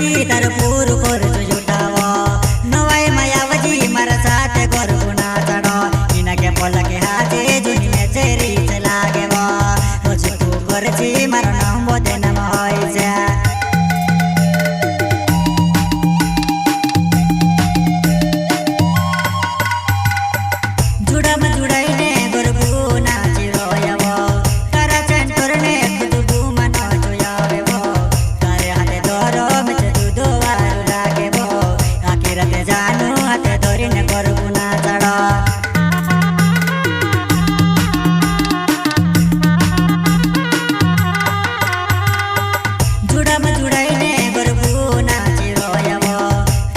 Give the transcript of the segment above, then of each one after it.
वजी तर पूर कोर जुटावो नवाई माया वजी मारा साथे गोर गुना चढ़ो इनके बोल के हाथे जुनी में चेरी चलागे वो रोज तू कर छी मारा नाम बोदे नाम होई जा जुड़ा में जुड़ाई ने गोर गुना चिरो यावो तारा चंटोर ने तू मनो जोयावे वो तारे हाथे दोरो में तू दो वार लागे वो आखिर ते जानू हाथे दोरी ने गोर गुना चढ़ो जुड़ा में जुड़ाई ने गोर गुना चिरो यावो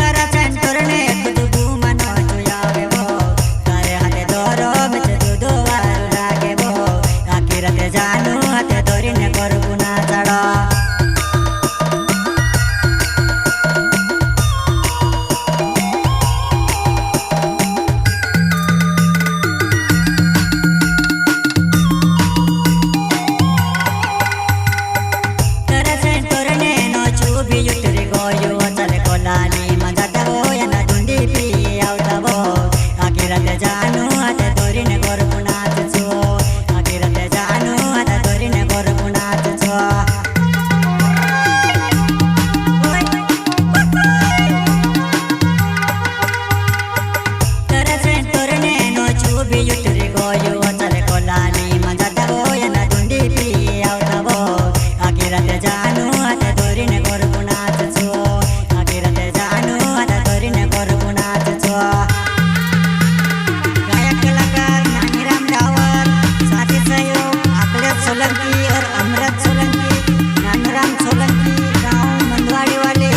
तारा चंटोर ने तू मनो जोयावे वो तारे हाथे दोरो में तू दो वार लागे वो आखिर ते जानू हाथे दोरी ने गोर गुना चढ़ो लाली मजा दबो या ना धुंडी पी आवतावो आखिरते जानू हाथे दोरी ने गोर गुनाच छो आखिरते जानू हाथे दोरी ने गोर गुनाच छो तेरे से तोरने नो चुबी युतरी गोयो चले को लाली मजा दबो या ना धुंडी पी आवतावो आखिरते जानू हाथे दोरी ने गोर गुनाच छो गायक कलाकार नानीराम डावर साथी सहयोग अखिलेश सोलंकी और अमृत सोलंकी नानीराम सोलंकी गांव मंदवाड़ी वाले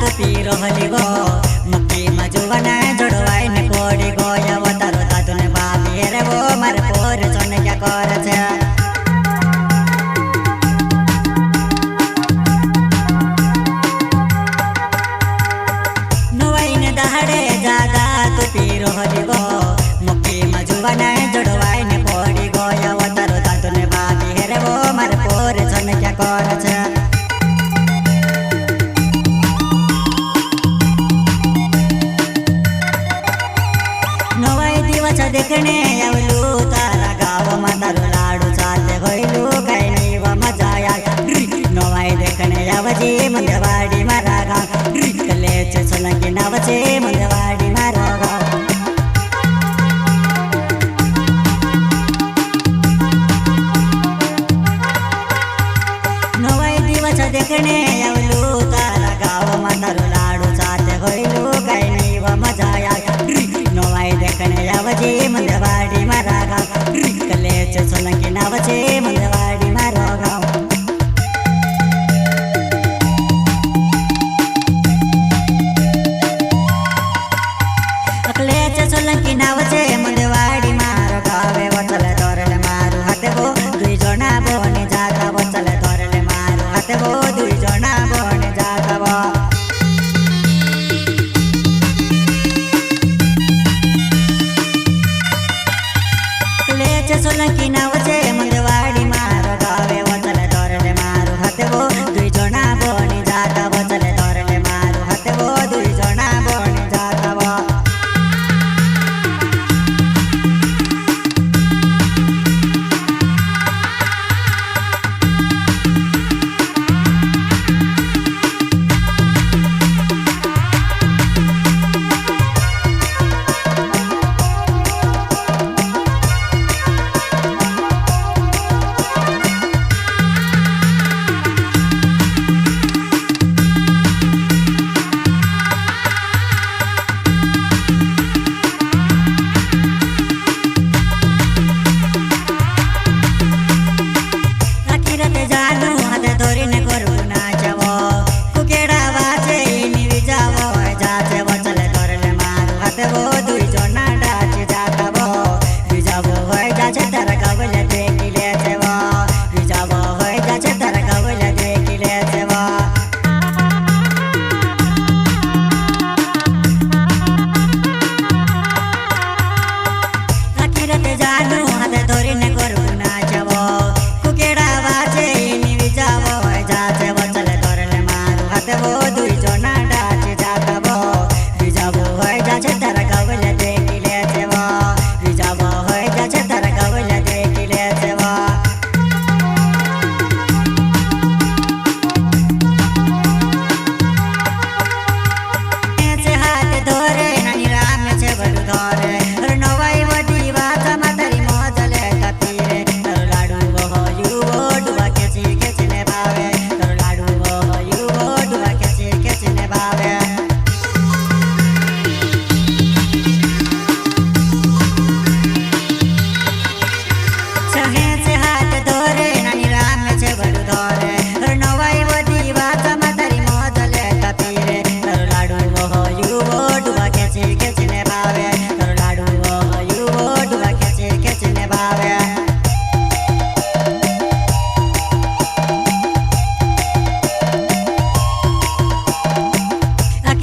तो पी रहली गो मक्की मजुवना जोड़वाई ने कोड़ी गोया वो तारो दादू ने बाबी रे वो मारे पोर सोने क्या कर छे नवाई ने दहाड़े ज्यादा तो पी रहली गो मक्की मजुवना जोड़वाई ने कोड़ी गोया वो तारो दादू ने बाबी रे वो मारे पोर सोने क्या कर छे देखने आवलू तारा गाव में तारो लाडू साथे होइलू कई नहीं व मजा आया नवाई देखने आवजी मंदवाड़ी मारा गाँव कलेच सोलंकी नावचे मंदवाड़ी मारा गाँव नवाई दिवस देखने आवलू तारा गाव में तारो लाडू साथे होइलू कई नहीं व मजा आया नवाई देखने आवजी मंदवाड़ी मारा गाँव कलेच सोलंकी नावचे मंदवाड़ी मारा गाँव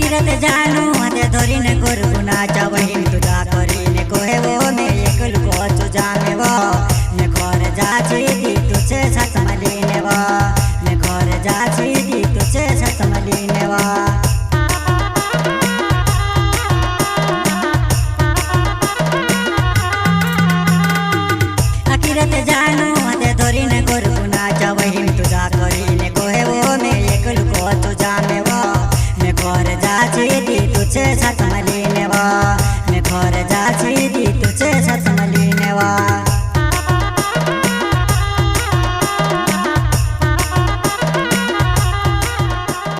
આખી રાતે જાનું હાથે ધોરીને ગોરગું નાચાવે